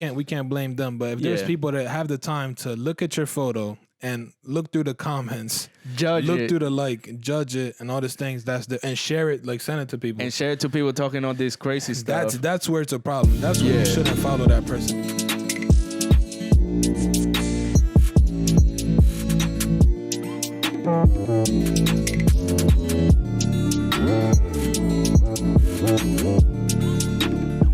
we can't blame them. But if there's people that have the time to look at your photo and look through the comments, look through the judge it, and all these things, and share it, send it to people. And share it to people talking all this crazy stuff. That's where it's a problem. That's where you shouldn't follow that person.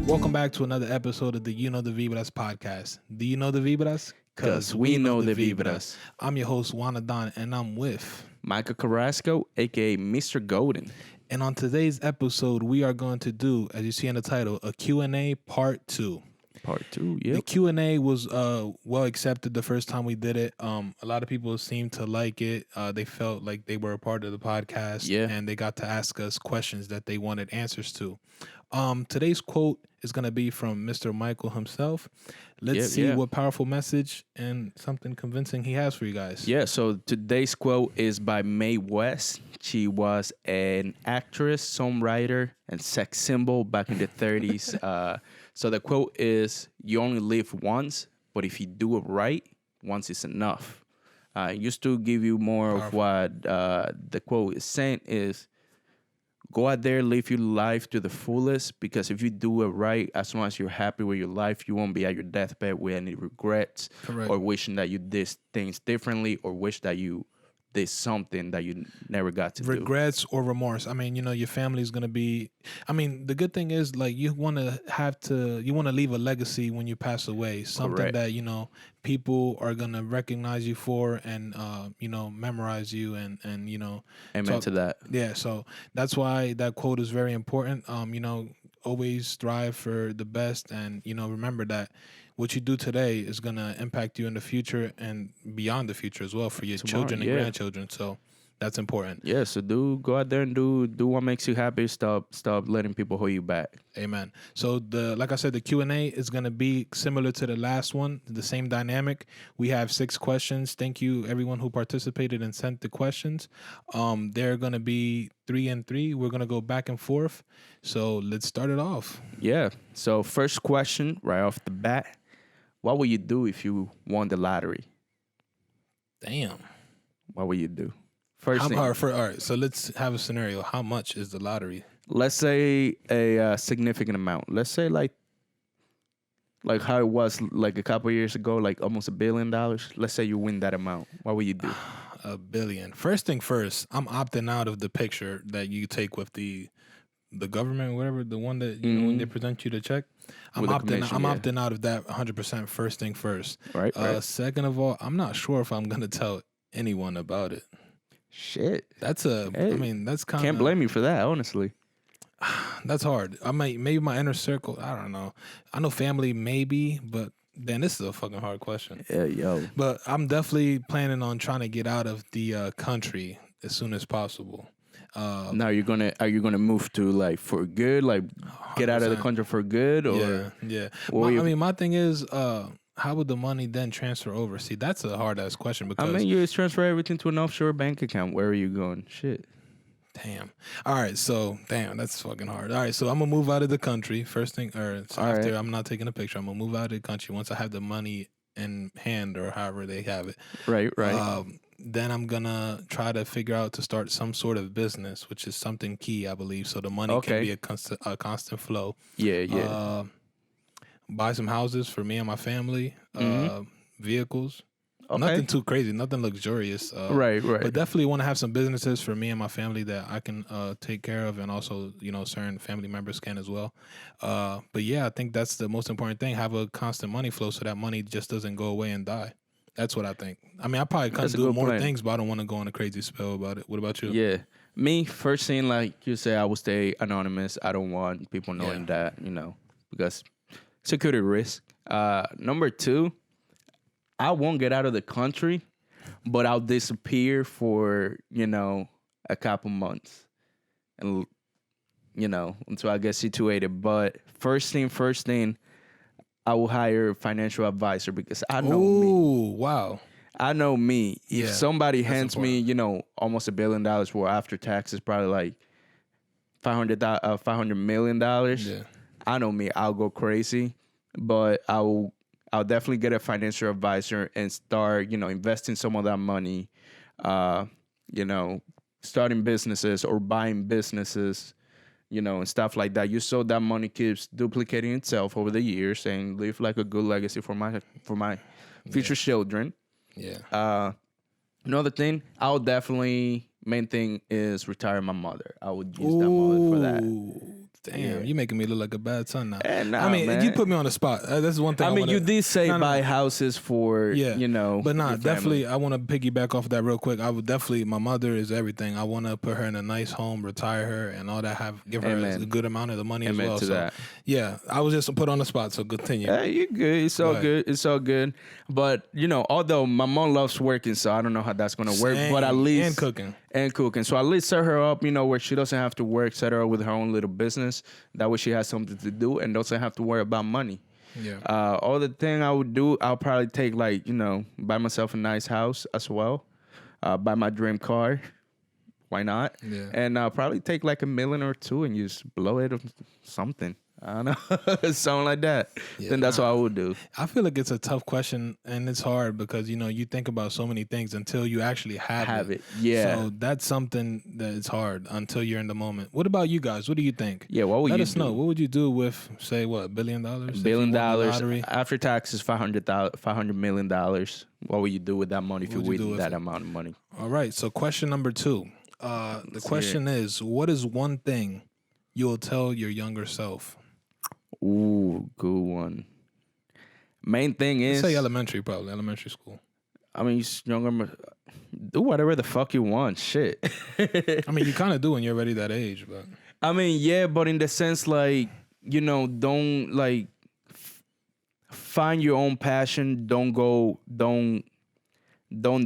Welcome back to another episode of the You Know the Vibras podcast. Do you know the Vibras? Because we know the Vibras. I'm your host, Juan Adon, and I'm with Michael Carrasco, a.k.a. Mr. Golden. And on today's episode, we are going to do, as you see in the title, a Q&A part 2. Part 2, yeah. The Q&A was well accepted the first time we did it. A lot of people seemed to like it. They felt like they were a part of the podcast, and they got to ask us questions that they wanted answers to. Today's quote is going to be from Mr. Michael himself. Let's see what powerful message and something convincing he has for you guys. Yeah, so today's quote is by Mae West. She was an actress, songwriter, and sex symbol back in the 30s. So the quote is, "You only live once, but if you do it right, once is enough." Just to give you more powerful. Of what the quote is saying is, go out there, live your life to the fullest, because if you do it right, as long as you're happy with your life, you won't be at your deathbed with any regrets. Correct. Or wishing that you did things differently, or wish that you did something that you never got to regrets or remorse. I mean, your family is going to be, the good thing is you want to leave a legacy when you pass away, something that, people are going to recognize you for and, memorize you and amen to that. Yeah. So that's why that quote is very important. Always strive for the best and, remember that what you do today is going to impact you in the future and beyond the future as well for your children and grandchildren. So that's important. Yeah, so go out there and do what makes you happy. Stop letting people hold you back. Amen. So like I said, the Q&A is going to be similar to the last one, the same dynamic. We have 6 questions. Thank you everyone who participated and sent the questions. They're going to be 3 and 3. We're going to go back and forth. So let's start it off. Yeah. So first question right off the bat. What would you do if you won the lottery? Damn. What would you do? First thing. All right, so let's have a scenario. How much is the lottery? Let's say a significant amount. Let's say like how it was like a couple of years ago, like almost $1 billion. Let's say you win that amount. What would you do? $1 billion. First thing first, I'm opting out of the picture that you take with the government, whatever, the one that when they present you the check. I'm opting out of that 100% first thing first. Right. Second of all, I'm not sure if I'm gonna tell anyone about it. Shit. That's that's kind of... Can't blame you for that, honestly. That's hard. Maybe my inner circle, I don't know. I know family maybe, but then this is a fucking hard question. Yeah, yo. But I'm definitely planning on trying to get out of the country as soon as possible. Now are you gonna move to for good, get 100%. Out of the country for good, or yeah. My thing is, how would the money then transfer over? See, that's a hard ass question because you just transfer everything to an offshore bank account. Where are you going? Shit. Damn. All right, so that's fucking hard. All right, so I'm gonna move out of the country first thing, after I'm not taking a picture. I'm gonna move out of the country once I have the money in hand or however they have it. Right. Then I'm gonna try to figure out to start some sort of business, which is something key, I believe, so the money can be a constant flow. Yeah. Buy some houses for me and my family. Vehicles. Okay. Nothing too crazy, nothing luxurious. Right. But definitely want to have some businesses for me and my family that I can take care of, and also certain family members can as well. But yeah, I think that's the most important thing. Have a constant money flow so that money just doesn't go away and die. That's what I think. I probably could do more things, but I don't want to go on a crazy spell about it. What about you? Yeah. Me, first thing, like you say, I will stay anonymous. I don't want people knowing that, because security risk. Number 2, I won't get out of the country, but I'll disappear for, a couple months. And, until I get situated. But first thing, I will hire a financial advisor because I know me. Oh, wow. I know me. If somebody hands me, almost $1 billion for after taxes, probably like $500 million. Yeah. I know me. I'll go crazy. but I'll definitely get a financial advisor and start, investing some of that money, uh, you know, starting businesses or buying businesses, and stuff like that. So that money keeps duplicating itself over the years and leave like a good legacy for my future children. Yeah. Another thing, main thing is retire my mother. I would use that money for that. Damn, you making me look like a bad son now. Nah, I mean, man. you put me on the spot. That's one thing. You did say buy houses for, but definitely. I want to piggyback off that real quick. I would definitely. My mother is everything. I want to put her in a nice home, retire her, and all that. Give her a good amount of the money as well. To that. Yeah, I was just put on the spot. So continue. Yeah, you're good. It's all good. It's all good. But although my mom loves working, so I don't know how that's gonna work. But at least and cooking. So at least set her up, where she doesn't have to work. Set her up with her own little business. That way she has something to do and doesn't have to worry about money. Yeah. Other thing I would do, I'll probably take buy myself a nice house as well. Buy my dream car. Why not? Yeah. And I'll probably take like $1 million or $2 million and just blow it or something. I don't know, something like that. Yeah, then that's what I would do. I feel like it's a tough question and it's hard because you think about so many things until you actually have it. Yeah. So that's something that is hard until you're in the moment. What about you guys? What do you think? Yeah. What would you do? Let us know. What would you do with say $1 billion? $1 billion after taxes, $500 million. What would you do with that money if you win that amount of money? All right. So question number 2. The question is, what is one thing you'll tell your younger self? Ooh, good one. Main thing is... Let's say elementary school. I mean, younger... Do whatever the fuck you want. Shit. I mean, you kind of do when you're already that age, but... I mean, yeah, but in the sense, like, don't, like... Find your own passion. Don't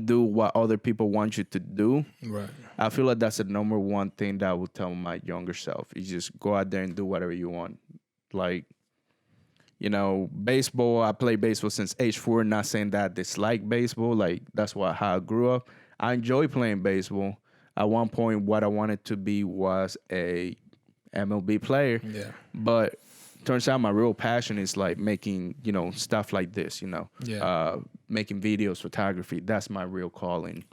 do what other people want you to do. Right. I feel like that's the number one thing that I would tell my younger self. Is just go out there and do whatever you want. Like, baseball, I played baseball since age 4. Not saying that I dislike baseball. Like, that's how I grew up. I enjoy playing baseball. At one point, what I wanted to be was a MLB player. Yeah. But turns out my real passion is like making, stuff like this, making videos, photography. That's my real calling.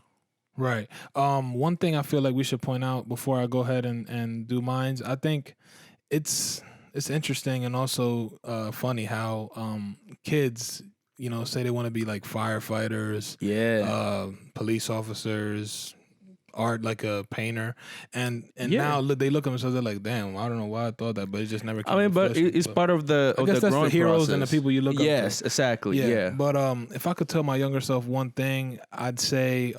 Right. One thing I feel like we should point out before I go ahead and do mines, I think it's interesting and also funny how kids, say they want to be like firefighters, police officers, art like a painter, and now they look at themselves, they're like, damn, I don't know why I thought that, but it just never came. I mean, but it's part of the. I guess that's the heroes process. And the people you look up to. Yes, exactly. Yeah. But if I could tell my younger self one thing, I'd say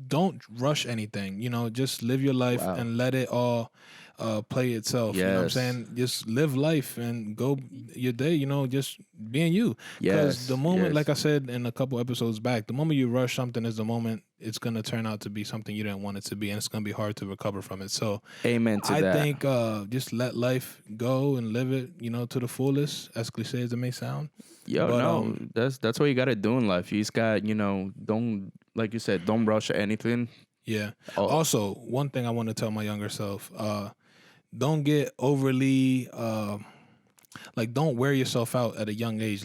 don't rush anything. Just live your life and let it all play itself. Yes. You know what I'm saying? Just live life and go your day, just being you. Because the moment, like I said in a couple episodes back, the moment you rush something is the moment it's going to turn out to be something you didn't want it to be, and it's going to be hard to recover from it. So amen to that. I think just let life go and live it, to the fullest, as cliche as it may sound. That's what you got to do in life. You just got, don't, like you said, don't rush anything. Yeah. Also, one thing I want to tell my younger self, don't get overly, don't wear yourself out at a young age.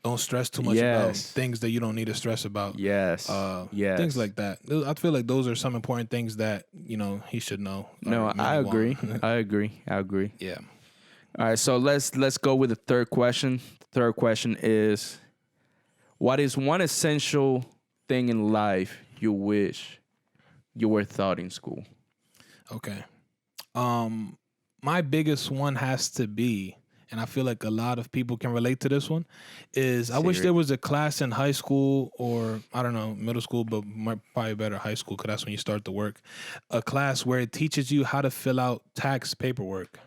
Don't stress too much about things that you don't need to stress about. Yes. Things like that. I feel like those are some important things that, he should know. No, I agree. I agree. Yeah. All right. So let's go with the third question. Third question is, what is one essential thing in life you wish you were taught in school? Okay. My biggest one has to be, and I feel like a lot of people can relate to this one, is I wish there was a class in high school or, I don't know, middle school, but probably better high school because that's when you start to work, a class where it teaches you how to fill out tax paperwork.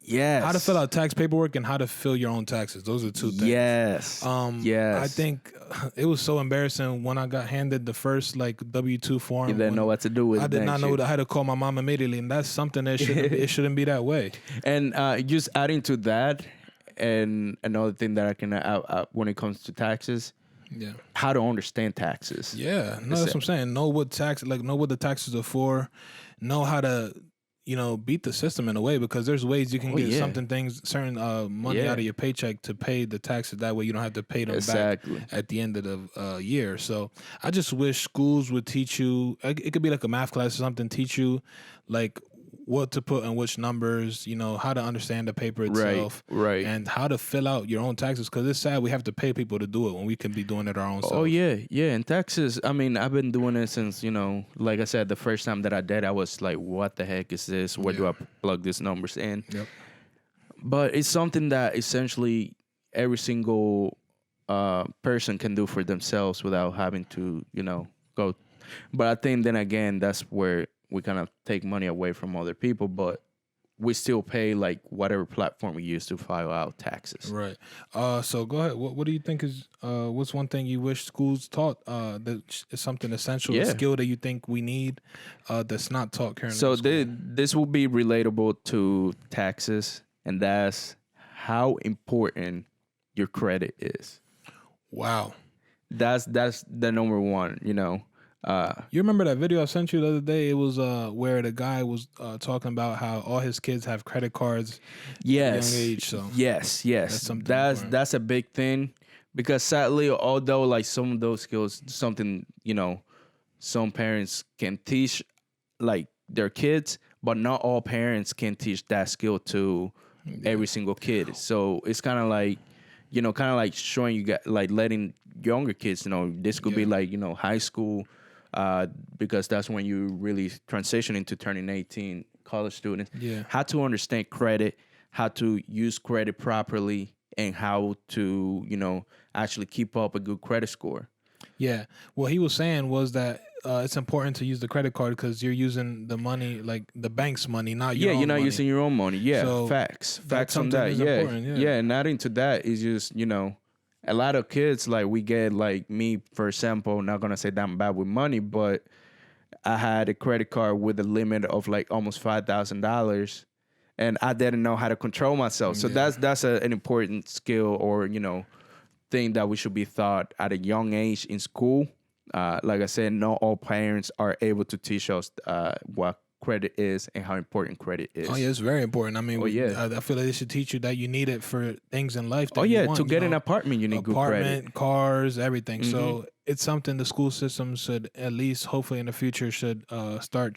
Yes. How to fill out tax paperwork and how to fill your own taxes. Those are two things. Yes. I think it was so embarrassing when I got handed the first W-2 form. You didn't know what to do with it. I did not know that I had to call my mom immediately, and that's something that it shouldn't be that way. And just adding to that, and another thing that I can when it comes to taxes, how to understand taxes. Yeah, no, that's what I'm saying. Know what the taxes are for. Know how to beat the system in a way, because there's ways you can Oh get yeah, certain money out yeah, of your paycheck to pay the taxes. That way you don't have to pay them back exactly. at the end of the year. So I just wish schools would teach you. It could be like a math class or something. Teach you like what to put in which numbers. How to understand the paper Right, itself, right. and how to fill out your own taxes. Because it's sad we have to pay people to do it when we can be doing it our own Oh selves. yeah, yeah. In Texas, I mean, I've been doing it since like I said, the first time that I did, I was like, "What the heck is this? Where do I plug these numbers in?" Yep. But it's something that essentially every single person can do for themselves without having to, go. But I think then again, that's where we kind of take money away from other people, but we still pay like whatever platform we use to file out taxes. Right. So go ahead. What do you think is what's one thing you wish schools taught that is something essential, a Yeah. skill that you think we need that's not taught currently? So in school? this will be relatable to taxes, and that's how important your credit is. Wow. That's the number one. You remember that video I sent you the other day? It was where the guy was talking about how all his kids have credit cards Yes. at a young age. So Yes. That's something That's important. that's a big thing, because sadly, although like some of those skills, something some parents can teach like their kids, but not all parents can teach that skill to every single kid. So it's kind of like showing you got like letting younger kids know this could be Yeah. like high school, because that's when you really transition into turning 18, college students. Yeah. How to understand credit, how to use credit properly, and how to actually keep up a good credit score. Yeah. What he was saying was that it's important to use the credit card because you're using the money, like the bank's money, not your Yeah, own you're not money. using your own money. Yeah, So facts that's on something that. that's Yeah, important, yeah. And adding to that is just a lot of kids, like we get, like me for example, not gonna say that I'm bad with money, but I had a credit card with a limit of like almost $5,000, and I didn't know how to control myself. So Yeah. that's an important skill, or thing that we should be taught at a young age in school. Like I said, not all parents are able to teach us what credit is and how important credit is. Oh yeah, it's very important. I mean, yeah. I feel like they should teach you that you need it for things in life. That Oh yeah, you want, to get an apartment, you need good credit. apartment, cars, everything. So it's something the school system should at least, hopefully in the future, should start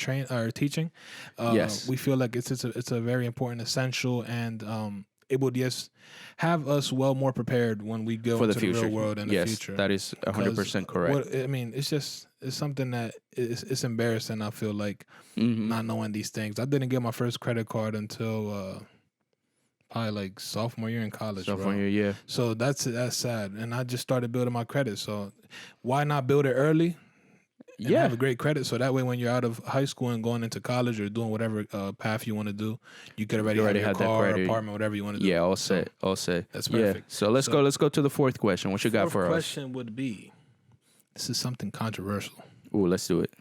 teaching. Yes. We feel like it's a very important, essential, and it would just have us more prepared when we go For the into the future. real world in the Yes, future. that is 100% correct. I mean, it's something that it's embarrassing. I feel like not knowing these things. I didn't get my first credit card until probably like sophomore year in college. Sophomore bro. year, yeah. So that's sad, and I just started building my credit. So why not build it early? And have a great credit, so that way when you're out of high school and going into college or doing whatever path you want to do, you could already have your had that car, credit. apartment, whatever you want to do. Yeah, all set. That's Yeah. perfect. So let's go to the fourth question. What you got Fourth for us? question would be, this is something controversial. Ooh, let's do it.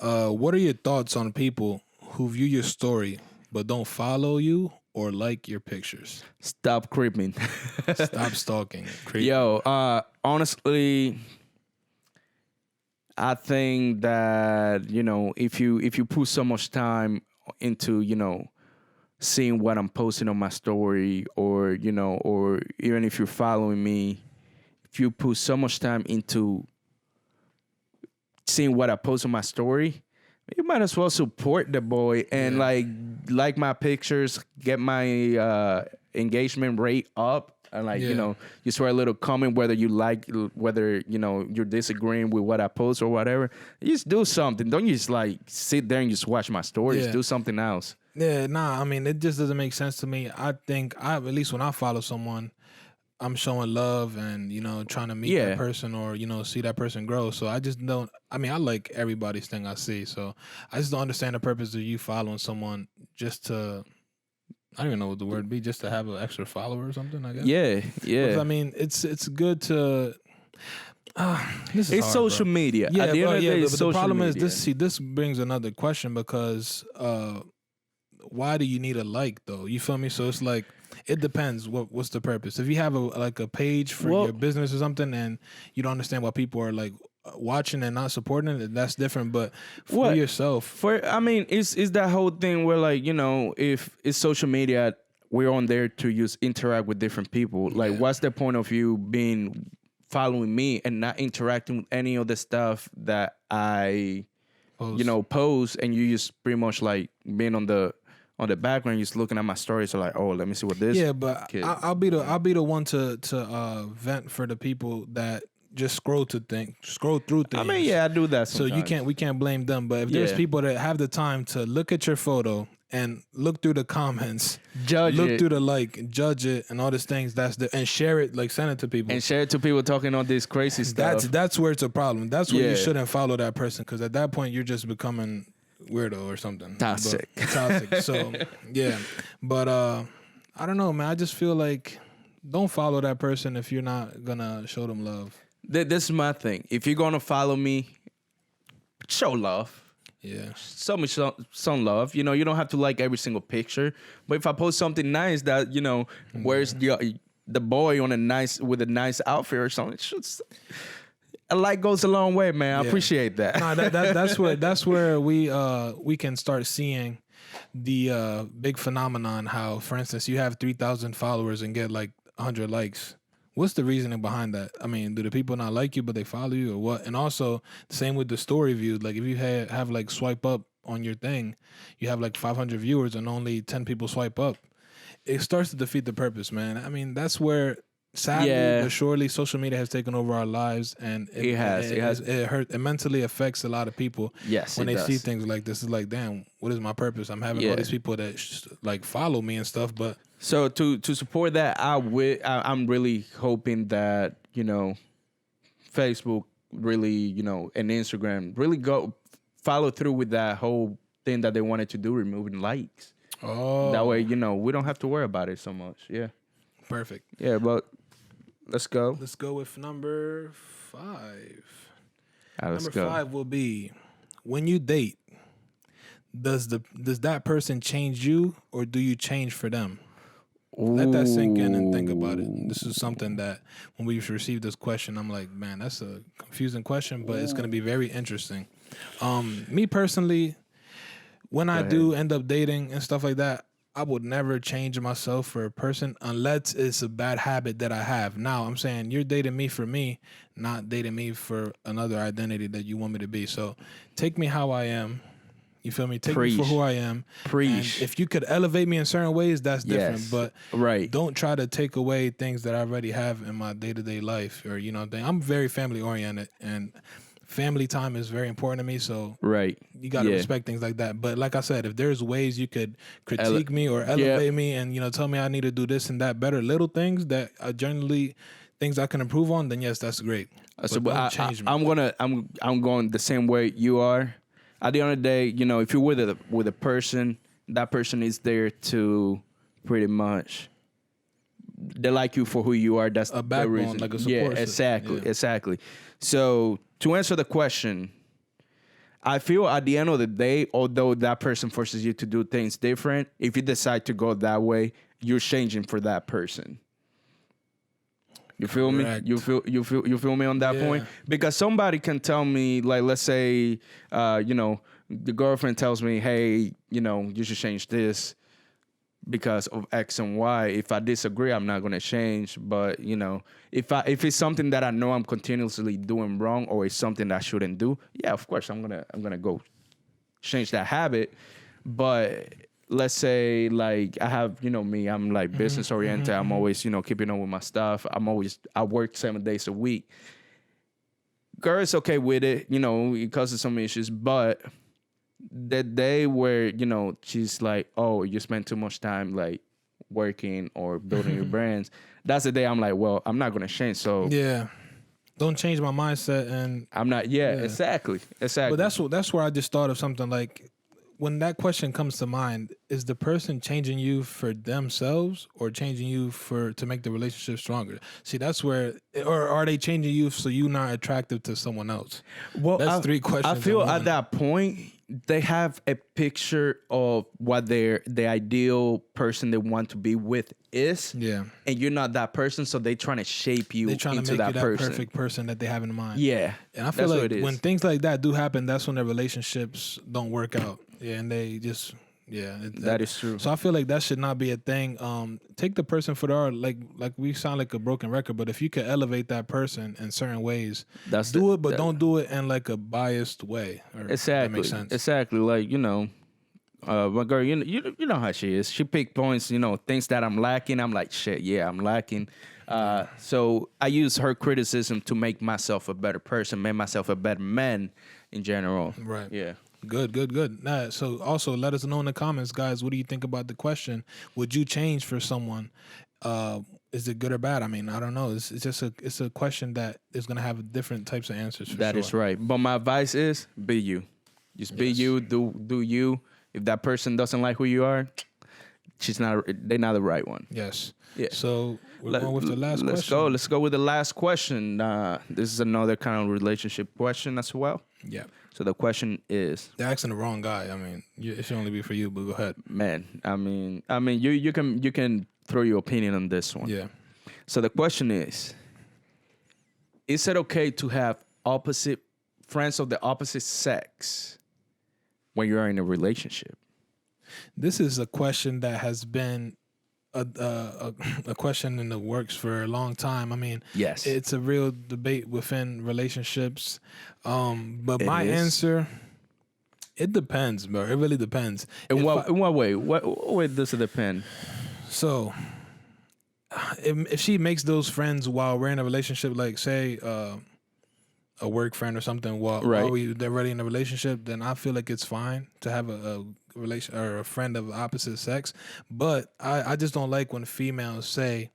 What are your thoughts on people who view your story but don't follow you or like your pictures? Stop creeping. Stop stalking. Yo, honestly, I think that if you put so much time into seeing what I'm posting on my story, or or even if you're following me, if you put so much time into seeing what I post on my story, you might as well support the boy and like my pictures, get my engagement rate up. And you swear a little comment, whether you like, whether you're disagreeing with what I post or whatever. You just do something. Don't you just like sit there and just watch my stories. Yeah. Do something else. Yeah, nah. I mean, it just doesn't make sense to me. I think at least when I follow someone, I'm showing love and trying to meet that person or see that person grow. So I just don't. I mean, I like everybody's thing I see. So I just don't understand the purpose of you following someone just to. I don't even know what the word would be, just to have an extra follower or something, I guess. Yeah. Because, I mean, it's good to. This is It's hard, social bro. media. Yeah, At the end of the day, but it's the social problem media. is this. See, this brings another question because why do you need a like though? You feel me? So it's like it depends. What's the purpose? If you have a page for your business or something, and you don't understand why people are like watching and not supporting it, that's different. But for yourself, it's that whole thing where, like, you know, if it's social media, we're on there to use interact with different people. Like, what's the point of you being following me and not interacting with any of the stuff that I post, and you just pretty much like being on the background, just looking at my stories, so like, oh, let me see what this. Yeah, but I'll be the one to vent for the people that just scroll through things. I mean, yeah, I do that sometimes. So we can't blame them. But if there's people that have the time to look at your photo and look through the comments, look through the judge it, and all these things, and share it, like send it to people. And share it to people talking all this crazy stuff. That's where it's a problem. That's where you shouldn't follow that person, because at that point you're just becoming weirdo or something. Toxic. So yeah. But I don't know, man. I just feel like don't follow that person if you're not gonna show them love. This is my thing. If you're gonna follow me, show love. Yeah. Show me some love. You know, you don't have to like every single picture. But if I post something nice that, you know, where's the boy on with a nice outfit or something, a like goes a long way, man. I appreciate that. No, that's where we can start seeing the big phenomenon. How, for instance, you have 3,000 followers and get like 100 likes. What's the reasoning behind that? I mean, do the people not like you, but they follow you, or what? And also, same with the story views. Like, if you have like swipe up on your thing, you have like 500 viewers and only 10 people swipe up. It starts to defeat the purpose, man. I mean, that's where, sadly but surely, social media has taken over our lives, and it mentally affects a lot of people. Yes, when they see things like this, it's like, damn, what is my purpose? I'm having all these people that like follow me and stuff, but. So to support that, I'm really hoping that, you know, Facebook really, you know, and Instagram really go follow through with that whole thing that they wanted to do, removing likes. Oh, that way, you know, we don't have to worry about it so much. Yeah, perfect. Yeah, but let's go. Let's go with number 5. Number 5 will be, when you date, does that person change you, or do you change for them? Let that sink in and think about it. This is something that when we received this question, I'm like, man, that's a confusing question, but it's going to be very interesting. Me personally, when I do end up dating and stuff like that, I would never change myself for a person unless it's a bad habit that I have. Now, I'm saying you're dating me for me, not dating me for another identity that you want me to be. So take me how I am. You feel me? Take me for who I am. And if you could elevate me in certain ways, that's different. But don't try to take away things that I already have in my day-to-day life. Or, you know, I'm very family-oriented, and family time is very important to me. So you got to respect things like that. But like I said, if there's ways you could critique me or elevate me and, you know, tell me I need to do this and that better, little things that are generally things I can improve on, then yes, that's great. So don't change me. I'm going the same way you are. At the end of the day, you know, if you're with a person, that person is there to pretty much, they like you for who you are. That's a backbone, the reason. Like a support system. Exactly. So to answer the question, I feel at the end of the day, although that person forces you to do things different, if you decide to go that way, you're changing for that person. You feel me? You feel me on that point? Because somebody can tell me, like, let's say, you know, the girlfriend tells me, hey, you know, you should change this because of X and Y. If I disagree, I'm not gonna change. But, you know, if it's something that I know I'm continuously doing wrong, or it's something that I shouldn't do, yeah, of course I'm gonna go change that habit. But let's say, like, I have, you know, me, I'm like business oriented. I'm always, you know, keeping up with my stuff. I work 7 days a week. Girl is okay with it, you know, it causes some issues. But the day where, you know, she's like, oh, you spend too much time like working or building your brands, that's the day I'm like, well, I'm not gonna change. So don't change my mindset. And I'm not. Exactly. But that's where I just thought of something like, when that question comes to mind, is the person changing you for themselves or changing you to make the relationship stronger? See, that's where, or are they changing you so you're not attractive to someone else? Well, that's 3 questions. I feel at that point, they have a picture of what the ideal person they want to be with is. Yeah. And you're not that person, so they trying to shape you They're trying into to make that you that person. perfect person that they have in mind. Yeah. And I feel that's like what it when is. things like that do happen, that's when their relationships don't work out. Yeah, and they just That is true. So I feel like that should not be a thing. Take the person for the art. Like we sound like a broken record, but if you can elevate that person in certain ways, do it, but don't do it in like a biased way. Exactly. That makes sense. Exactly. Like, my girl, you know how she is. She pick points, things that I'm lacking. I'm like, shit, yeah, I'm lacking. So I use her criticism to make myself a better person, make myself a better man in general. Right. Yeah. Good. Nah, so also let us know in the comments, guys. What do you think about the question? Would you change for someone? Is it good or bad? I mean, I don't know. It's just a question that is gonna have different types of answers. For That sure. is right. But my advice is be you. Just be you. Do you. If that person doesn't like who you are, they're not the right one. Yes. Yeah. So we're going with the last question. Let's go with the last question. This is another kind of relationship question as well. Yeah. So the question is, they're asking the wrong guy. I mean, it should only be for you, but go ahead. Man, I mean, you can throw your opinion on this one. Yeah. So the question is it okay to have friends of the opposite sex when you are in a relationship? This is a question that has been a question in the works for a long time. I mean, yes, it's a real debate within relationships. But my answer, it depends, bro. It really depends. In what way? What way does it depend? So, if she makes those friends while we're in a relationship, like say a work friend or something, while they're already in a relationship, then I feel like it's fine to have a relation or a friend of opposite sex. But I just don't like when females say,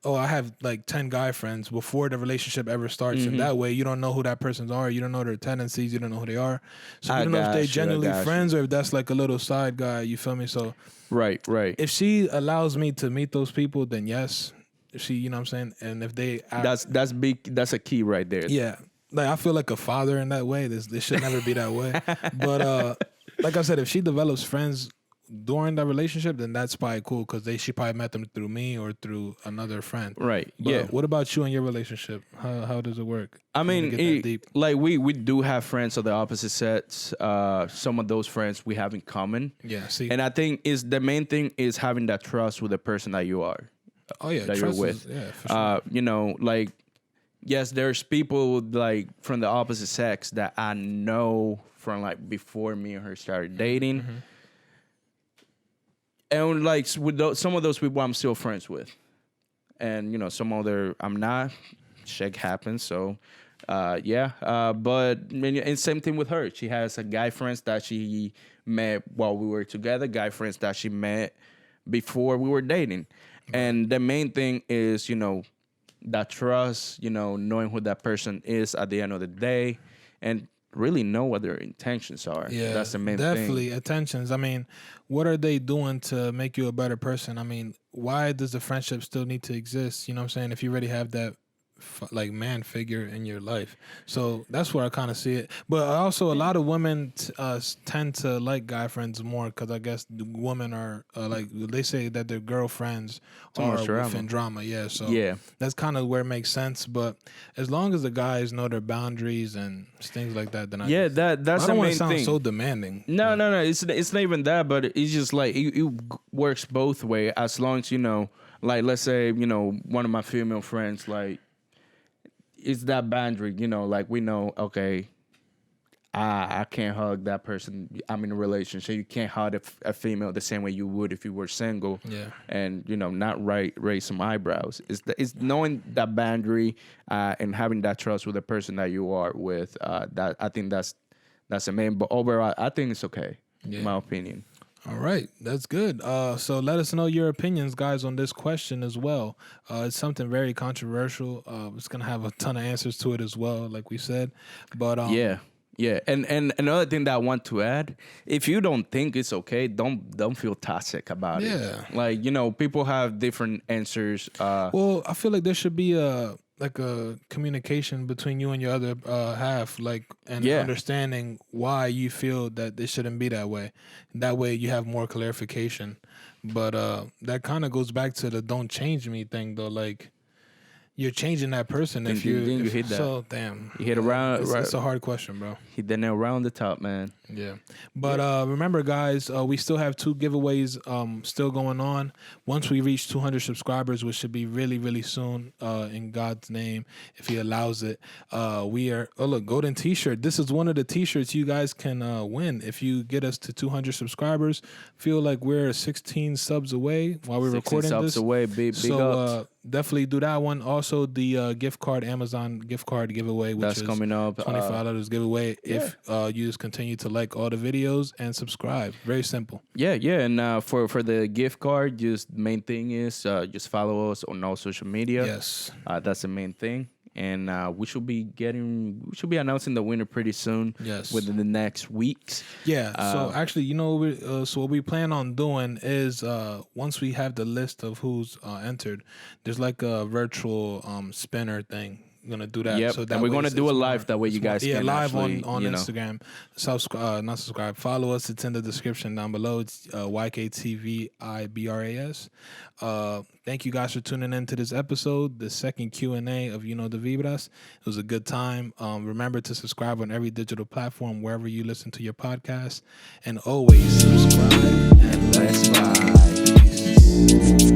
oh, I have like 10 guy friends before the relationship ever starts. Mm-hmm. And that way you don't know who that person's are. You don't know their tendencies. You don't know who they are. So you don't know if they genuinely friends or if that's like a little side guy. You feel me? So right. If she allows me to meet those people, then yes. If she, you know what I'm saying? And if they... That's big. That's a key right there. Yeah. Like I feel like a father in that way. This should never be that way. But like I said, if she develops friends during that relationship, then that's probably cool because she probably met them through me or through another friend. Right. But yeah. What about you and your relationship? How does it work? I mean, like we do have friends of the opposite sex. Some of those friends we have in common. Yeah. See, and I think the main thing is having that trust with the person that you are. Oh yeah, that you're with. For sure. Like. Yes, there's people like from the opposite sex that I know from like before me and her started dating. Mm-hmm. And like with some of those people I'm still friends with. And, some other I'm not. Shit happens. So, but and same thing with her. She has a guy friends that she met while we were together, guy friends that she met before we were dating. Right. And the main thing is, that trust, knowing who that person is at the end of the day and really know what their intentions are. Yeah, that's the main definitely thing. Intentions. I mean, what are they doing to make you a better person? I mean, why does the friendship still need to exist? You know what I'm saying? If you already have that like man figure in your life. So that's where I kind of see it. But also a lot of women tend to like guy friends more because I guess the women are like they say that their girlfriends are within drama. Yeah. So that's kind of where it makes sense. But as long as the guys know their boundaries and things like that, then that's I don't want to sound so demanding. No. It's not even that, but it's just like it works both ways. As long as like let's say one of my female friends like. It's that boundary, like we know, okay, I can't hug that person. I'm in a relationship. You can't hug a female the same way you would if you were single. Yeah. And, not raise some eyebrows. It's knowing that boundary and having that trust with the person that you are with. That I think that's the main. But overall, I think it's okay, in my opinion. All right, that's good. So let us know your opinions, guys, on this question as well. It's something very controversial. It's gonna have a ton of answers to it as well, like we said. But yeah. And another thing that I want to add: if you don't think it's okay, don't feel toxic about it. Yeah, like people have different answers. Well, I feel like there should be a like a communication between you and your other half, like, and Yeah. understanding why you feel that it shouldn't be that way. That way you have more clarification. But that kind of goes back to the "don't change me" thing, though. Like, you're changing that person Ding, if ding, you ding, you if hit that. so. Damn, You hit around. it's a hard question, bro. Hit the nail around the top, man. Yeah, but remember, guys, we still have 2 giveaways still going on. Once we reach 200 subscribers, which should be really, really soon, in God's name, if He allows it, we are. Oh, look, golden T-shirt. This is one of the T-shirts you guys can win if you get us to 200 subscribers. Feel like we're 16 subs away while we're 16 recording subs this. away, big So ups. definitely do that one. Also, the gift card, Amazon gift card giveaway, which That's is coming up. $25 giveaway if you just continue to like all the videos and subscribe. Very simple. Yeah, and for the gift card, just main thing is just follow us on all social media. Yes. That's the main thing, and we should be announcing the winner pretty soon. Yes. Within the next weeks. Yeah. So actually, so what we plan on doing is once we have the list of who's entered, there's like a virtual spinner thing. We're gonna do that. Yep. So that And we're way gonna it's do it more- live. That way you it's more- guys yeah, can live actually, on you know. Instagram. Not subscribe. Follow us. It's in the description down below. It's YKTVIBRAS. Thank you guys for tuning in to this episode, the second Q&A of the Vibras. It was a good time. Remember to subscribe on every digital platform wherever you listen to your podcast, and always subscribe and let's vibe. Peace.